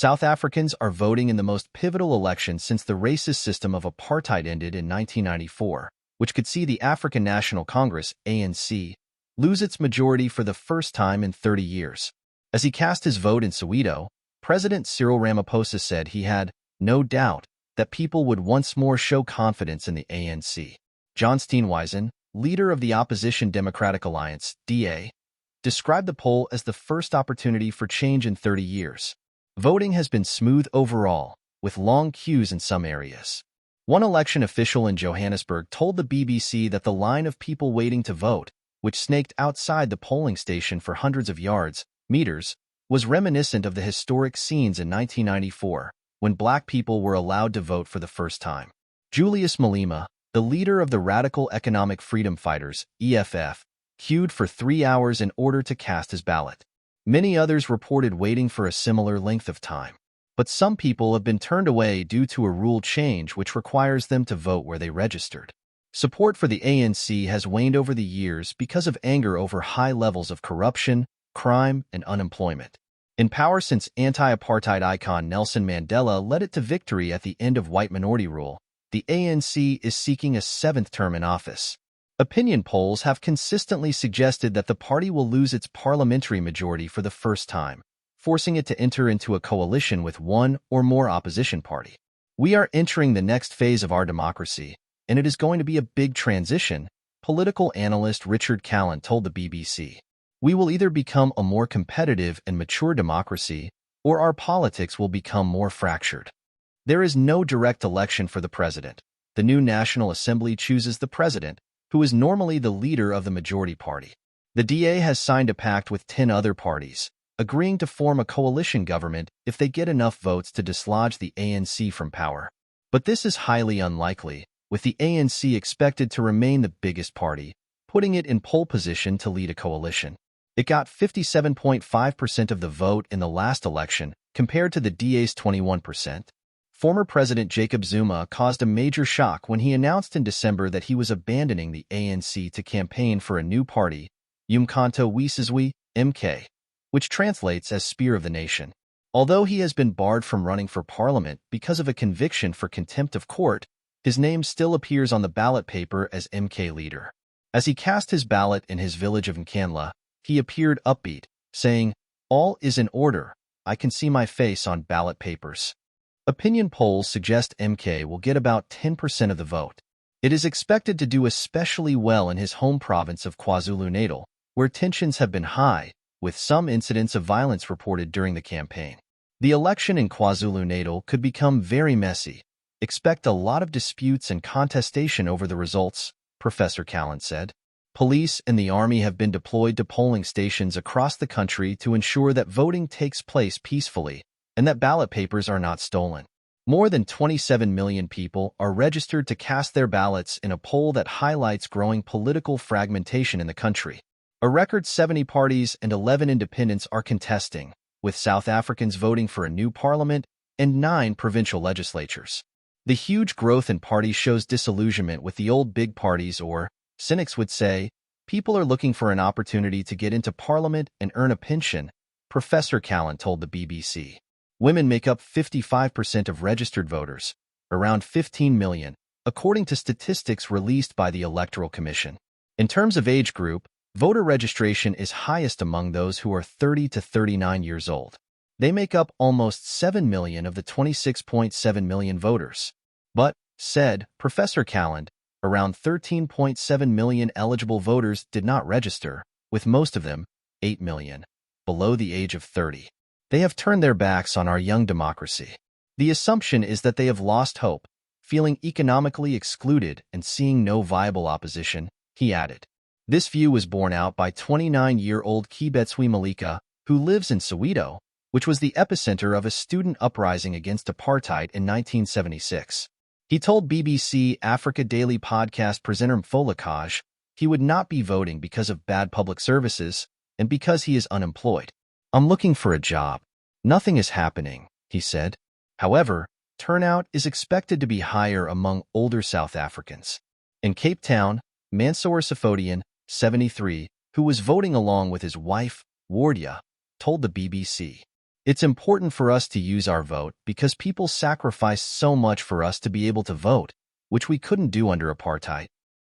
South Africans are voting in the most pivotal election since the racist system of apartheid ended in 1994, which could see the African National Congress, ANC, lose its majority for the first time in 30 years. As he cast his vote in Soweto, President Cyril Ramaphosa said he had no doubt that people would once more show confidence in the ANC. John Steenhuisen, leader of the opposition Democratic Alliance, DA, described the poll as the first opportunity for change in 30 years. Voting has been smooth overall, with long queues in some areas. One election official in Johannesburg told the BBC that the line of people waiting to vote, which snaked outside the polling station for hundreds of meters, was reminiscent of the historic scenes in 1994, when black people were allowed to vote for the first time. Julius Malema, the leader of the Radical Economic Freedom Fighters, EFF, queued for 3 hours in order to cast his ballot. Many others reported waiting for a similar length of time. But some people have been turned away due to a rule change which requires them to vote where they registered. Support for the ANC has waned over the years because of anger over high levels of corruption, crime, and unemployment. In power since anti-apartheid icon Nelson Mandela led it to victory at the end of white minority rule, the ANC is seeking a 7th term in office. Opinion polls have consistently suggested that the party will lose its parliamentary majority for the first time, forcing it to enter into a coalition with one or more opposition party. We are entering the next phase of our democracy, and it is going to be a big transition, political analyst Richard Callan told the BBC. We will either become a more competitive and mature democracy, or our politics will become more fractured. There is no direct election for the president. The new National Assembly chooses the president, who is normally the leader of the majority party. The DA has signed a pact with 10 other parties, agreeing to form a coalition government if they get enough votes to dislodge the ANC from power. But this is highly unlikely, with the ANC expected to remain the biggest party, putting it in pole position to lead a coalition. It got 57.5% of the vote in the last election, compared to the DA's 21%. Former President Jacob Zuma caused a major shock when he announced in December that he was abandoning the ANC to campaign for a new party, Umkhonto weSizwe, MK, which translates as Spear of the Nation. Although he has been barred from running for parliament because of a conviction for contempt of court, his name still appears on the ballot paper as MK leader. As he cast his ballot in his village of Nkandla, he appeared upbeat, saying, "All is in order. I can see my face on ballot papers." Opinion polls suggest MK will get about 10% of the vote. It is expected to do especially well in his home province of KwaZulu-Natal, where tensions have been high, with some incidents of violence reported during the campaign. The election in KwaZulu-Natal could become very messy. Expect a lot of disputes and contestation over the results, Professor Callan said. Police and the army have been deployed to polling stations across the country to ensure that voting takes place peacefully and that ballot papers are not stolen. More than 27 million people are registered to cast their ballots in a poll that highlights growing political fragmentation in the country. A record 70 parties and 11 independents are contesting, with South Africans voting for a new parliament and 9 provincial legislatures. The huge growth in parties shows disillusionment with the old big parties, or, cynics would say, people are looking for an opportunity to get into parliament and earn a pension, Professor Callan told the BBC. Women make up 55% of registered voters, around 15 million, according to statistics released by the Electoral Commission. In terms of age group, voter registration is highest among those who are 30 to 39 years old. They make up almost 7 million of the 26.7 million voters. But, said Professor Callan, around 13.7 million eligible voters did not register, with most of them, 8 million, below the age of 30. They have turned their backs on our young democracy. The assumption is that they have lost hope, feeling economically excluded and seeing no viable opposition, he added. This view was borne out by 29-year-old Kibetswe Malika, who lives in Soweto, which was the epicenter of a student uprising against apartheid in 1976. He told BBC Africa Daily podcast presenter Mfolokaj he would not be voting because of bad public services and because he is unemployed. "I'm looking for a job. Nothing is happening," he said. However, turnout is expected to be higher among older South Africans. In Cape Town, Mansour Safodian, 73, who was voting along with his wife, Wardia, told the BBC, It's important for us to use our vote because people sacrificed so much for us to be able to vote, which we couldn't do under apartheid.